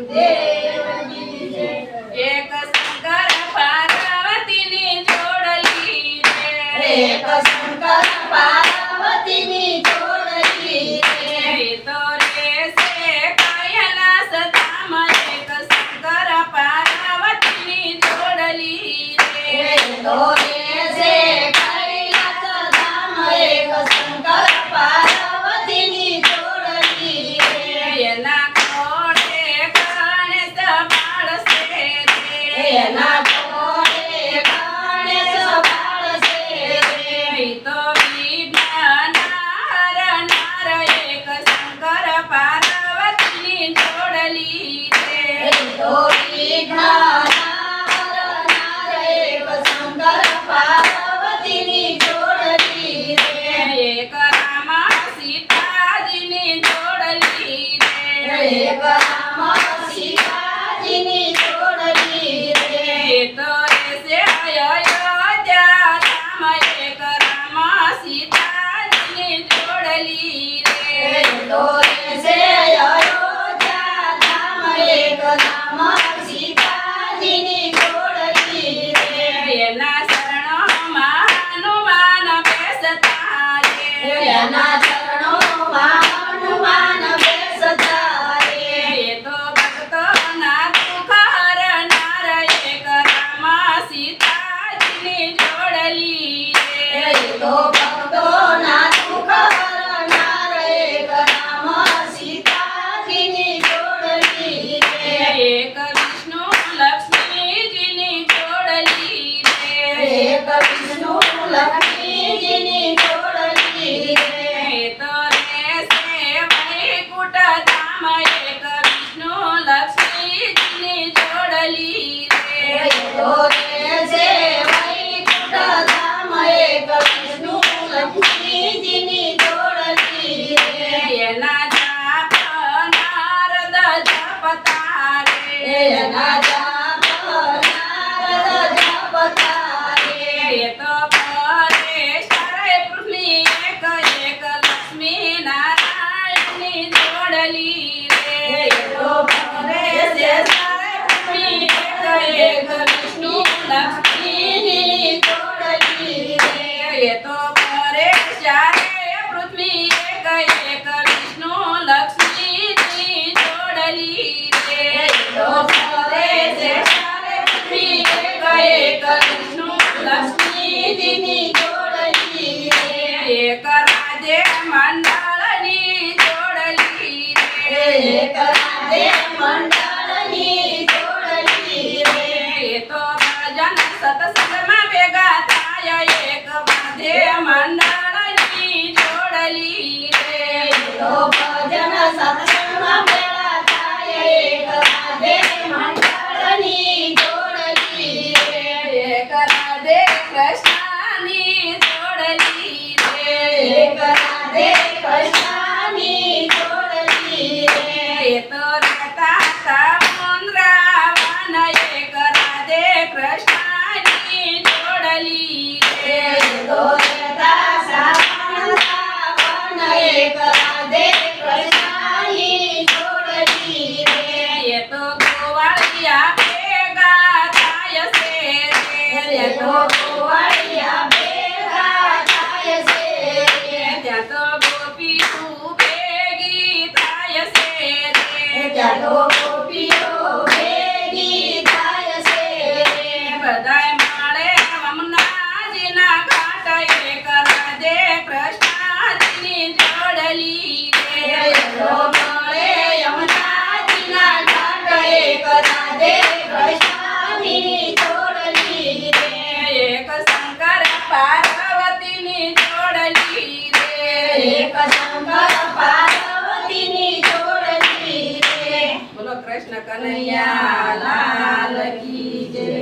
દેવની જય. એક શંકર પાર્વતીની જોડલી રે. એક શંકર પાર્વતીની જોડલી રે. એ તો રહેશે કૈલાસ ધામ. એક શંકર પાર્વતીની જોડલી રે. તો રહેશે કૈલાસ ધામ. એક શંકર પાર્વતીની જોડલી રે. એના ખોળે ગણેશ બાળશે રે. એના ખોળે ગણેશ બાળશે રે. એ તો વિઘ્નનાર નાર. એક શંકર પાર્વતીની જોડલી રે. તો વિઘ્નનાર નાર. એક શંકર પાર્વતીની જોડલી રે. એક રામ સીતાજીની જોડલી રે. એક રામ સીતાજીની જોડલી રે. એ તો રહેશે અયોધ્યા ધામ. એક રામ સીતાજીની જોડલી રે. તો રહેશે અયોધ્યા ધામ. એક રામ સીતાજીની જોડલી રે. એના શરણોમાં હનુમાન બેસતા રે. એના ચરણોમાં હનુમાન બેસતા રે. એ તો ભક્તોના દુઃખ હરનાર. એક રામ સીતાજીની જોડલી રે. તો ભક્તોના દુઃખ હરનાર. એક રામ સીતાજીની જોડલી રે. એક વિષ્ણુ લક્ષ્મીજીની જોડલી રે. એક વિષ્ણુ લક્ષ્મીજીની જોડલી રે. એ તો રહેશે વૈકુંઠ ધામ. એક વિષ્ણુ લક્ષ્મીજીની જોડલી રે. તો રહેશે વૈકુંઠ ધામ. એક વિષ્ણુ લક્ષ્મીજીની જોડલી રે. એના જાપ નારદ જપતા રે. એના જાપ નારદ જપતા રે. એ તો પરેશરે પૃથ્વી. એક એક લક્ષ્મી નારાયણની જોડલી રે. તો પરેશરે પૃથ્વી. એક વિષ્ણુ લક્ષ્મીની જોડલી રે. એ તો પરેશરે પૃથ્વી. એક એક વિષ્ણુ લક્ષ્મીની જોડલી રે. તો પરેશરે પૃથ્વી. એક વિષ્ણુ લક્ષ્મીની જોડલી રે. એક રાજે મંડળની જોડલી રે. એક રાધે મંડળની જોડલી રે. એ તો ભજન સત્સંગમાં ભેગા થાય. એક વાદ્ય મંડળની જોડલી રે. તો ભજન સત્સંગમાં ભેળા થાય. એક રાધે મંડળની જોડલી રે. એક રાધે કૃષ્ણની જોડલી રે. એક રાધે કૃષ્ણની જોડલી રે. એ તો રહેતા સમુદ્રાવન. એક રાધે કૃષ્ણની જોડલી રે. તો રહેતા શ્રાવણ શ્રાવણ. એક રાધે કૃષ્ણની જોડલી રે. એ તો ગોવાળિયા ભેગા થાય છે રે. તો ગોવાળિયા ભેગા થાય છે રે. ત્યાં તો ગોપીઓ ભેગી થાય છે રે. ત્યાં તો ગોપીઓ ભેગી થાય છે રે. બધાય મળે યમુનાજીના ઘાટ. એક રાધે કૃષ્ણજીની જોડલી રે. તો મળે યમુનાજીના ઘાટ. એક રાધે કૃષ્ણની જોડલી રે. એક શંકર પાર્વતીની જોડલી રે. એક શંકર પાર્વતીની જોડલી રે. બોલો કૃષ્ણ કનૈયા લાલ કી જય.